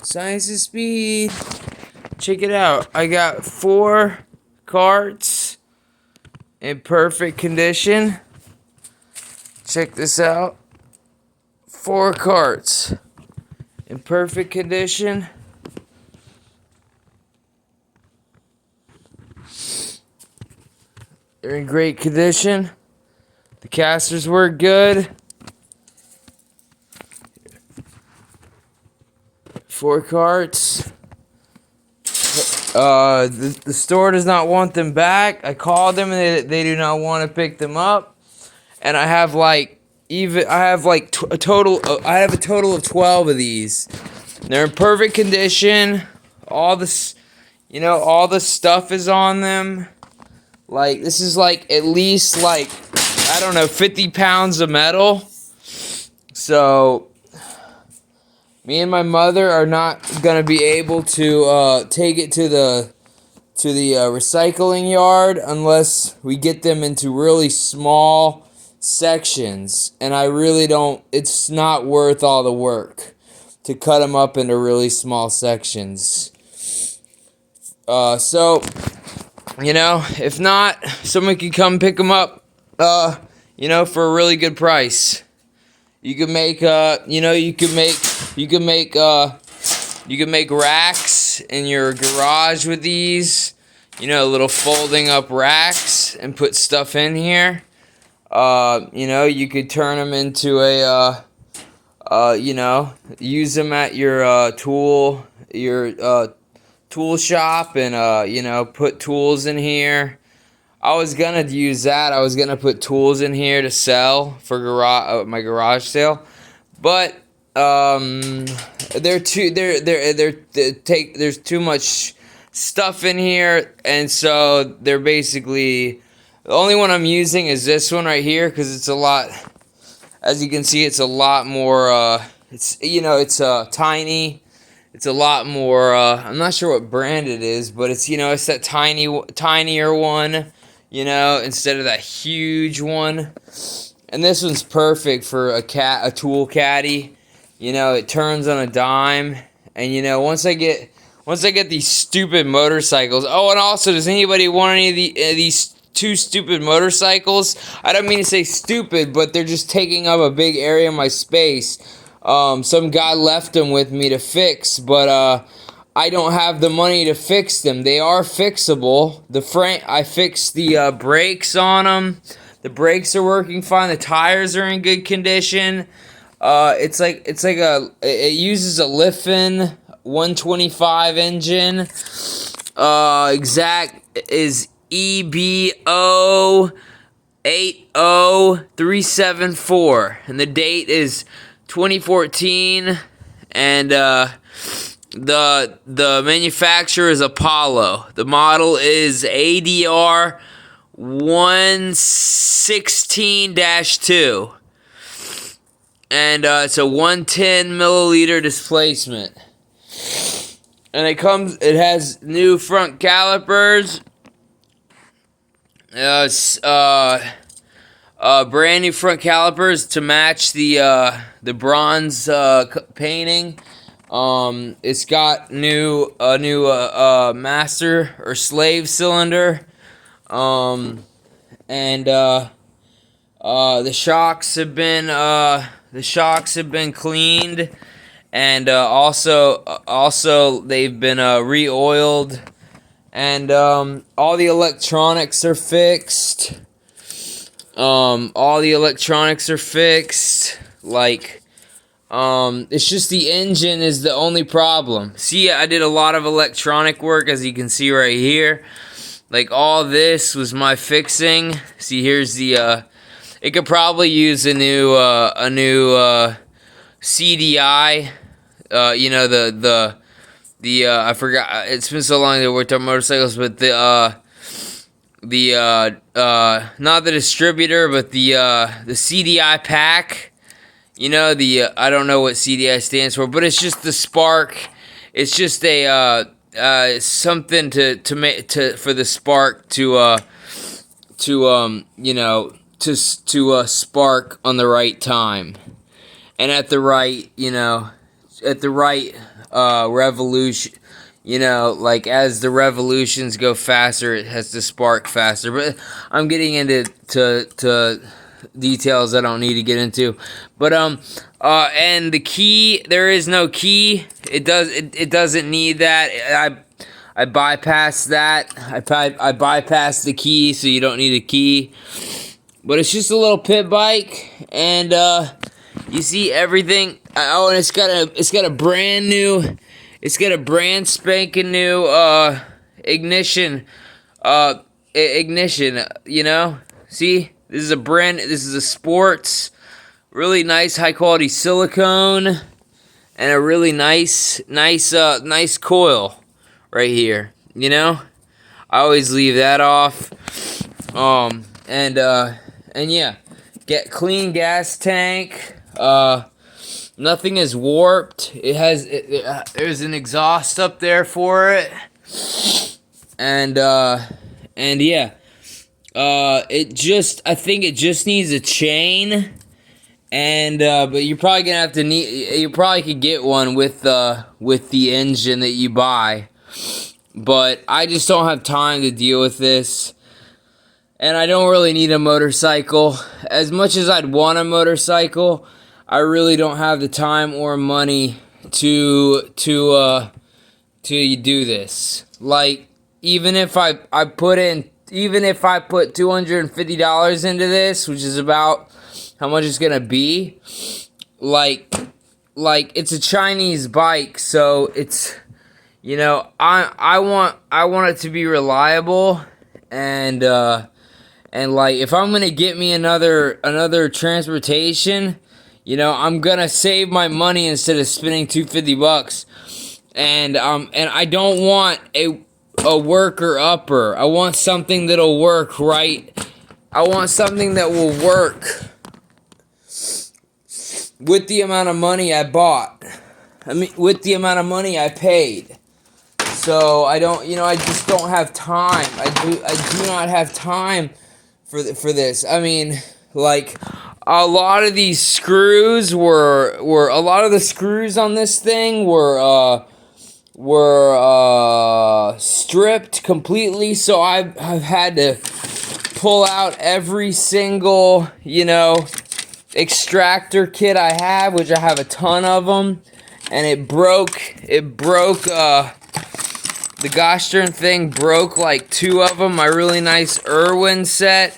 Science of Speed. Check it out. I got 4 carts in perfect condition. Check this out. 4 carts in perfect condition. They're in great condition. The casters work good. 4 carts. The store does not want them back. I called them and they do not want to pick them up. And I have a total of 12 of these. They're in perfect condition. All the stuff is on them. Like, this is like at least like, I don't know, 50 pounds of metal. So me and my mother are not gonna be able to take it to the recycling yard unless we get them into really small sections. And I really don't. It's not worth all the work to cut them up into really small sections. So, if not, someone can come pick them up. For a really good price. You can make racks in your garage with these, little folding up racks, and put stuff in here. You could turn them into use them at your tool shop, and put tools in here. I was gonna use that. I was gonna put tools in here to sell for my garage sale, but there's too much stuff in here, and so they're basically, the only one I'm using is this one right here, because it's a lot. As you can see, it's a lot more. It's tiny. It's a lot more. I'm not sure what brand it is, but it's it's that tinier one. Instead of that huge one. And this one's perfect for a tool caddy. It turns on a dime. And once I get these stupid motorcycles. Oh, and also, does anybody want any of these 2 stupid motorcycles? I don't mean to say stupid, but they're just taking up a big area of my space. Some guy left them with me to fix, but I don't have the money to fix them. They are fixable. I fixed the brakes on them. The brakes are working fine. The tires are in good condition. It uses a Liffin 125 engine. Exact is EBO 80374, and the date is 2014, and the manufacturer is Apollo. The model is ADR 116-2. And it's a 110 milliliter displacement. And it has new front calipers. Brand new front calipers to match the bronze painting. It's got a new master or slave cylinder, and the shocks have been cleaned, and also they've been re-oiled, and all the electronics are fixed. It's just the engine is the only problem. See, I did a lot of electronic work, as you can see right here. Like, all this was my fixing. See, here's the, it could probably use a new CDI. I forgot, it's been so long that I worked on motorcycles, but not the distributor, but the CDI pack. I don't know what CDI stands for, but it's just the spark. It's just a something for the spark to spark on the right time, and at the right revolution. You know, like as the revolutions go faster, it has to spark faster. But I'm getting into to details I don't need to get into. But and the key, there is no key. It doesn't need that. I bypass that. I bypass the key, so you don't need a key. But it's just a little pit bike, and you see everything. Oh, and it's got a brand new. It's got a brand spanking new ignition. Ignition, you know? See? This is a sports, really nice high quality silicone, and a really nice coil right here, you know? I always leave that off. And yeah, get clean gas tank. Nothing is warped. It has there's an exhaust up there for it, and yeah, I think it just needs a chain, and but you're probably gonna have to you probably could get one with the engine that you buy, but I just don't have time to deal with this. And I don't really need a motorcycle. As much as I'd want a motorcycle, I really don't have the time or money to do this. Like, even if I put $250 into this, which is about how much it's gonna be, like it's a Chinese bike, so it's, you know, I want it to be reliable, and like, if I'm gonna get me another transportation, you know, I'm gonna save my money instead of spending $250. And I don't want a worker upper. I want something that'll work right. I want something that will work with the amount of money I bought. I mean, with the amount of money I paid. So I don't, you know, I just don't have time. I do not have time for this. I mean, like, a lot of these screws were a lot of the screws on this thing were stripped completely, so I've had to pull out every single, you know, extractor kit I have, which I have a ton of them, and it broke the gosh darn thing broke like 2 of them. My really nice Irwin set,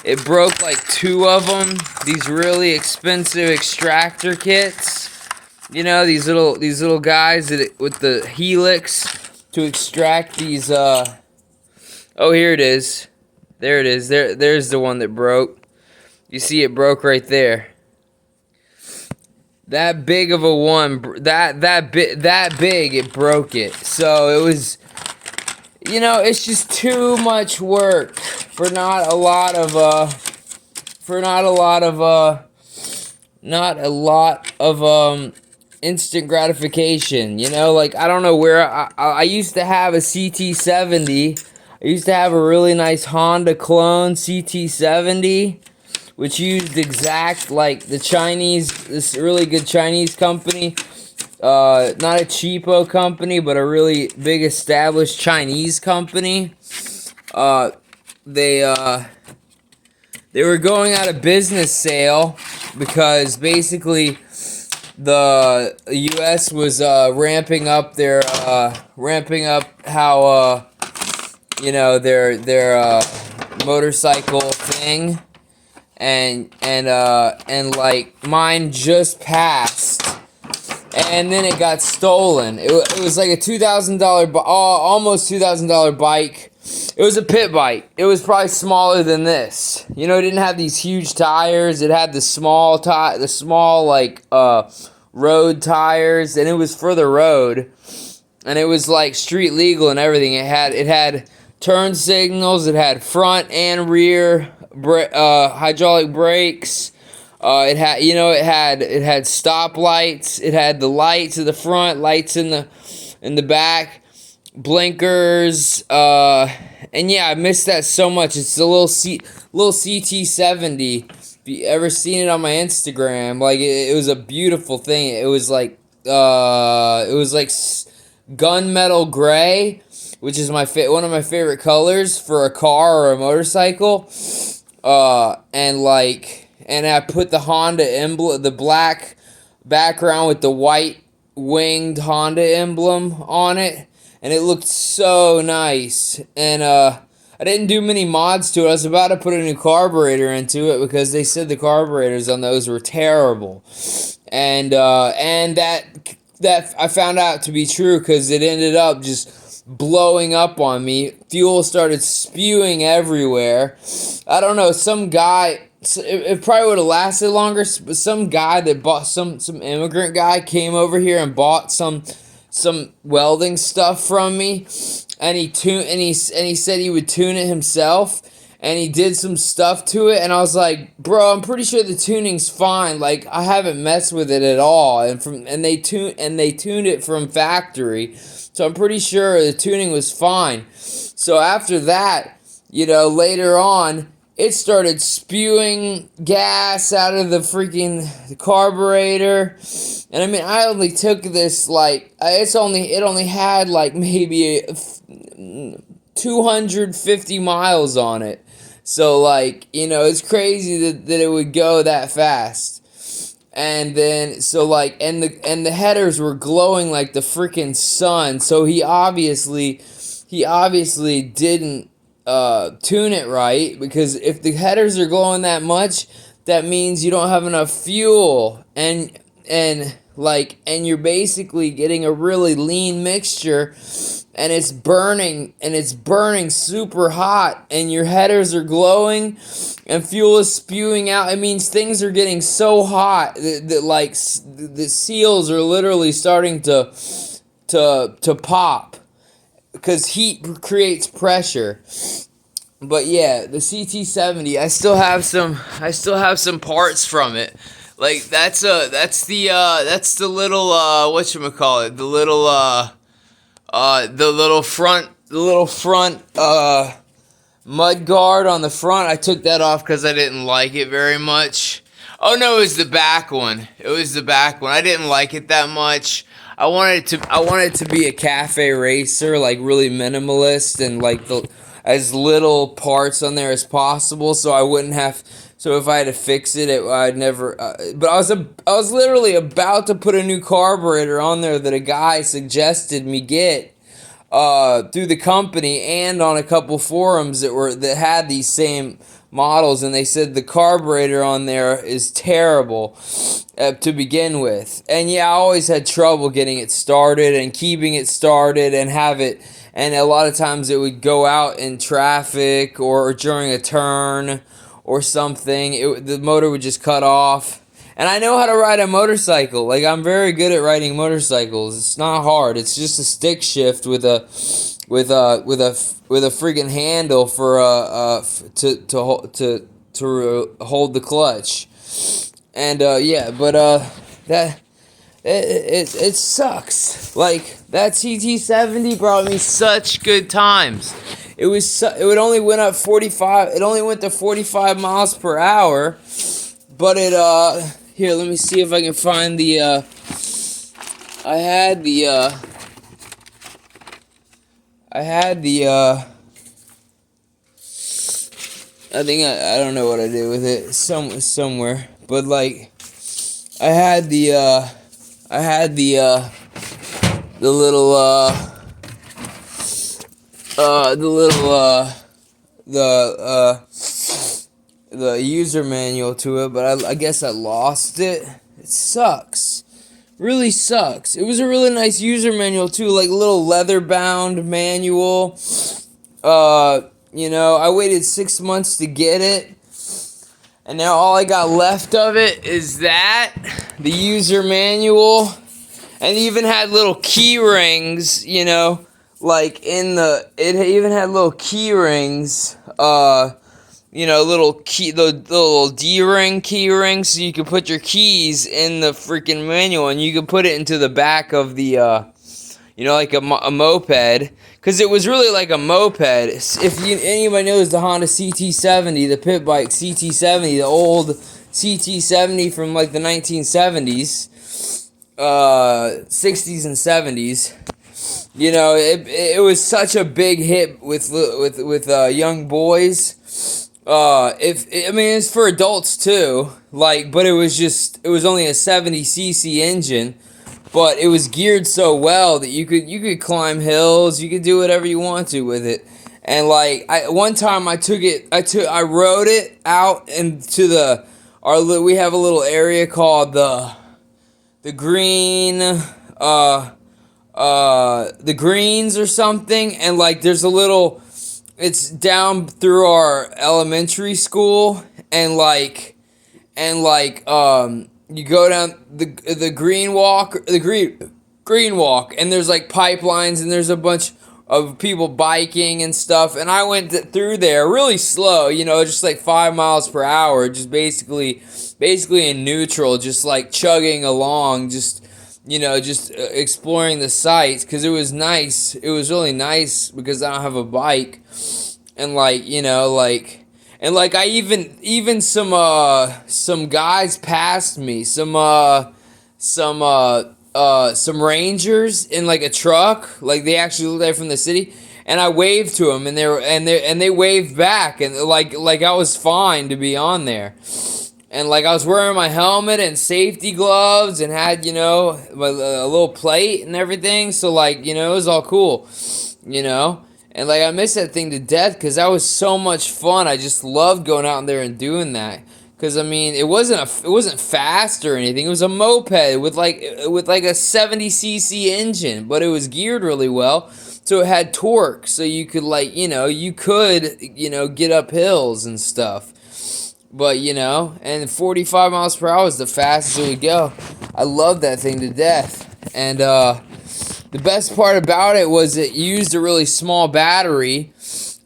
it broke like 2 of them. These really expensive extractor kits, you know, these little guys with the helix to extract these. Oh, here it is. There it is. There's the one that broke. You see, it broke right there. That big of a one, that big, it broke it. So it was, you know, it's just too much work for not a lot of instant gratification. You know, like, I don't know where I used to have a CT70. I used to have a really nice Honda clone CT70, which used exact, like, the Chinese, this really good Chinese company, not a cheapo company, but a really big established Chinese company. They were going out of business sale because basically the U.S. was ramping up how you know, their motorcycle thing. And like, mine just passed, and then it got stolen. It was like a $2,000, almost $2,000 bike. It was a pit bike. It was probably smaller than this. You know, it didn't have these huge tires. It had the small like road tires, and it was for the road, and it was like street legal and everything. It had turn signals. It had front and rear hydraulic brakes. It had stoplights. It had the lights at the front, lights in the back, blinkers. And yeah, I missed that so much. It's a little CT70. If you ever seen it on my Instagram, like, it was a beautiful thing. It was like it was like gunmetal gray, which is one of my favorite colors for a car or a motorcycle. And I put the Honda emblem, the black background with the white winged Honda emblem on it, and it looked so nice. And I didn't do many mods to it. I was about to put a new carburetor into it because they said the carburetors on those were terrible, and that I found out to be true because it ended up just blowing up on me. Fuel started spewing everywhere. I don't know, some guy. It probably would have lasted longer, but some guy that bought some immigrant guy came over here and bought some welding stuff from me, and he said he would tune it himself, and he did some stuff to it, and I was like, bro, I'm pretty sure the tuning's fine. Like, I haven't messed with it at all, and they tuned it from factory, so I'm pretty sure the tuning was fine. So after that, later on, it started spewing gas out of the freaking carburetor. And I mean, I only took this, like, it only had, like, maybe 250 miles on it. So, like, it's crazy that it would go that fast. And then, so, like, and the headers were glowing like the freaking sun. So he obviously didn't tune it right, because if the headers are glowing that much, that means you don't have enough fuel, and you're basically getting a really lean mixture, and it's burning super hot, and your headers are glowing and fuel is spewing out. It means things are getting so hot that like the seals are literally starting to pop, because heat creates pressure. But yeah, the CT70, I still have some parts from it. Like, that's the little whatchamacallit, the little front mud guard on the front. I took that off because I didn't like it very much. Oh no, it was the back one. I didn't like it that much. I wanted it to be a cafe racer, like really minimalist, and like as little parts on there as possible, so I wouldn't have. So if I had to fix it, I'd never. But I was literally about to put a new carburetor on there that a guy suggested me get through the company and on a couple forums that had these same models, and they said the carburetor on there is terrible to begin with. And yeah, I always had trouble getting it started and keeping it started and have it. And a lot of times it would go out in traffic or during a turn or something. The motor would just cut off. And I know how to ride a motorcycle. Like, I'm very good at riding motorcycles. It's not hard. It's just a stick shift with a friggin' handle for to hold the clutch. And yeah, but that it sucks. Like, that CT70 brought me such good times. It only went up 45. It only went to 45 miles per hour, but it here, let me see if I can find the I had the I think I don't know what I did with it, somewhere, but like I had the user manual to it, but I guess I lost it. It sucks. Really sucks. It was a really nice user manual too, like a little leather bound manual. I waited 6 months to get it, and now all I got left of it is the user manual, and it even had little key rings, like it even had little key rings, the little D-ring key rings, so you could put your keys in the freaking manual, and you could put it into the back of the, like a moped, because it was really like a moped. If anybody knows the Honda CT70, the pit bike CT70, the old CT70 from like the 1970s, 60s and 70s. You know, it was such a big hit with young boys. I mean, it's for adults too. Like, but it was only a 70cc engine, but it was geared so well that you could climb hills, you could do whatever you want to with it. And like, one time I rode it out into we have a little area called the green, the greens or something, and like there's it's down through our elementary school, and you go down the green walk, and there's like pipelines, and there's a bunch of people biking and stuff, and I went through there really slow, you know, just like 5 miles per hour, just basically in neutral, just like chugging along, just, you know, just exploring the sights, because it was nice. It was really nice because I don't have a bike, and like, you know, like, and like I even some guys passed me, some rangers in like a truck, like they actually looked like from the city, and I waved to them, and they waved back, and like I was fine to be on there. And like I was wearing my helmet and safety gloves and had, you know, a little plate and everything. So like, you know, it was all cool, you know. And like I miss that thing to death because that was so much fun. I just loved going out there and doing that. Because I mean, it wasn't fast or anything. It was a moped with like a 70cc engine, but it was geared really well. So it had torque, so you could like, you know, get up hills and stuff. But, you know, and 45 miles per hour is the fastest it would go. I love that thing to death. And the best part about it was it used a really small battery.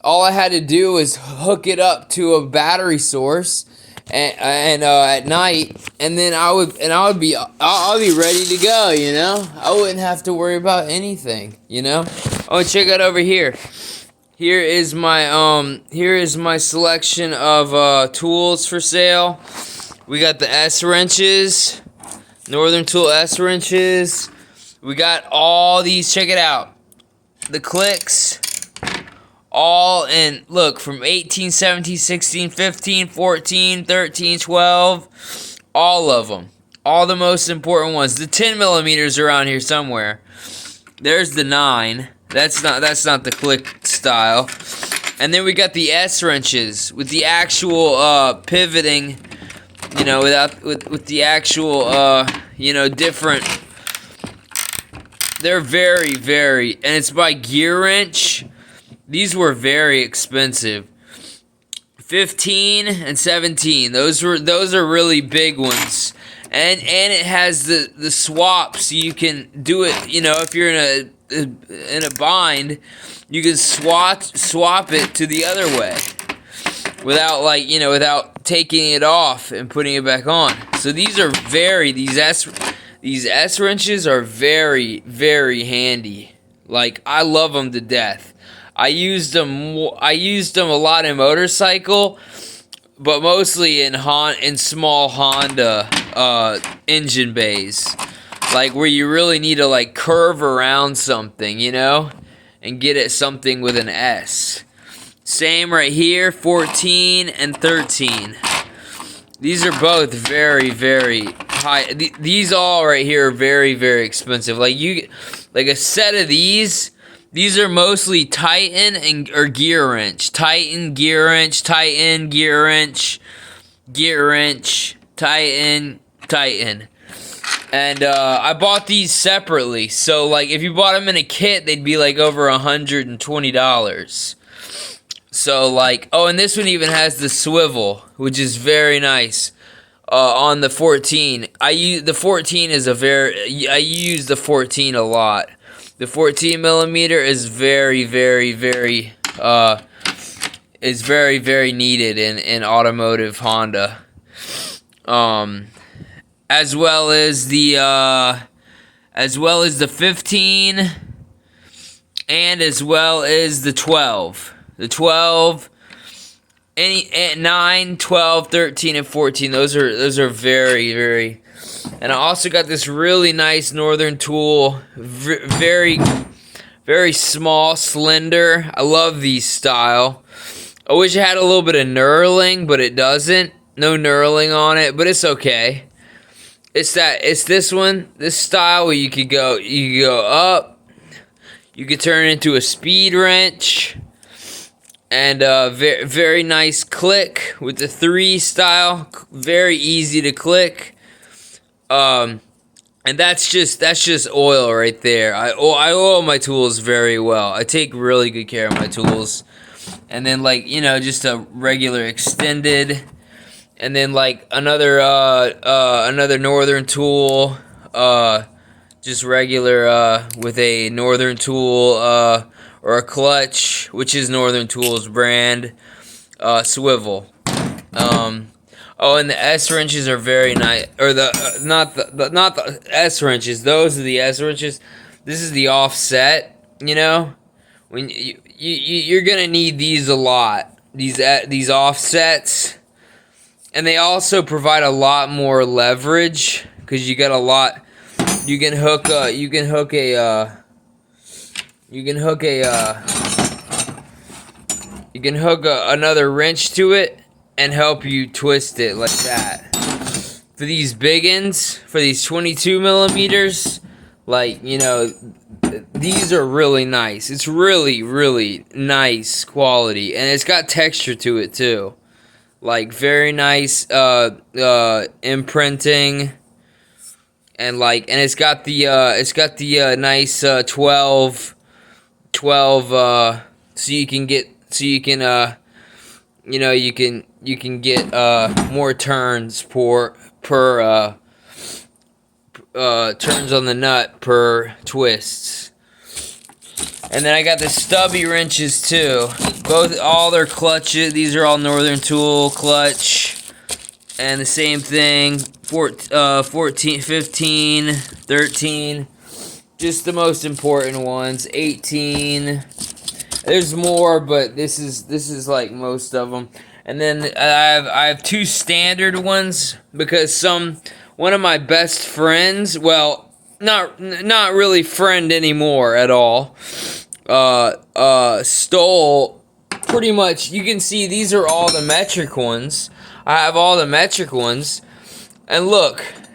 All I had to do was hook it up to a battery source and at night, and then I'll be ready to go, you know? I wouldn't have to worry about anything, you know? Oh, check out over here. Here is my selection of tools for sale. We got the S wrenches, Northern Tool S wrenches. We got all these. Check it out. The clicks, all in. Look, from 18, 17, 16, 15, 14, 13, 12. All of them. All the most important ones. The 10 millimeters around here somewhere. There's the 9. That's not the click style. And then we got the S wrenches with the actual pivoting, you know, with the actual you know, different. They're very, very, and it's by Gear Wrench. These were very expensive. 15 and 17. Those are really big ones. And it has the swap, so you can do it, you know, if you're in a bind, you can swap it to the other way without, like, you know, without taking it off and putting it back on. So these S wrenches are very, very handy. Like, I love them to death. I used them a lot in motorcycle, but mostly in small Honda engine bays. Like, where you really need to, like, curve around something, you know? And get at something with an S. Same right here, 14 and 13. These are both very, very high. These all right here are very, very expensive. Like, a set of these are mostly Titan or Gear Wrench. Titan, Gear Wrench, Titan, Gear Wrench, Gear Wrench, Titan, Titan. And I bought these separately. So, like, if you bought them in a kit, they'd be, like, over $120. So, like, oh, and this one even has the swivel, which is very nice. On the 14. I use the 14 a lot. The 14 millimeter is very, very, very, is very, very needed in automotive Honda. As well as the 15, and as well as the 12. The 12, 9, 12, 13, and 14. Those are very, very And I also got this really nice Northern tool, very, very small, slender. I love these style. I wish it had a little bit of knurling, but it doesn't. No knurling on it, but it's okay. It's this one, this style where you could go up. You could turn it into a speed wrench. And very, very nice click with the 3 style. Very easy to click. And that's just oil right there. I oil my tools very well. I take really good care of my tools. And then, like, you know, just a regular extended. And then, like, another Northern tool. Just regular with a Northern tool or a clutch, which is Northern Tools brand. Swivel. Oh, and the S wrenches are very nice. Or not the S wrenches. Those are the S wrenches. This is the offset. You know, when you're gonna need these a lot. These offsets, and they also provide a lot more leverage because you got a lot. You can hook another wrench to it and help you twist it like that. For these big ends, for these 22 millimeters, like, you know, these are really nice. It's really, really nice quality, and it's got texture to it too. Like, very nice imprinting. And it's got the nice 12 so you can get more turns per turns on the nut per twists. And then I got the stubby wrenches too. All their clutches. These are all Northern Tool clutch. And the same thing, 14, 15, 13, just the most important ones, 18, there's more, but this is like most of them. And then I have 2 standard ones, because one of my best friends, well, not really friend anymore at all, stole pretty much, you can see these are all the metric ones. I have all the metric ones, and look,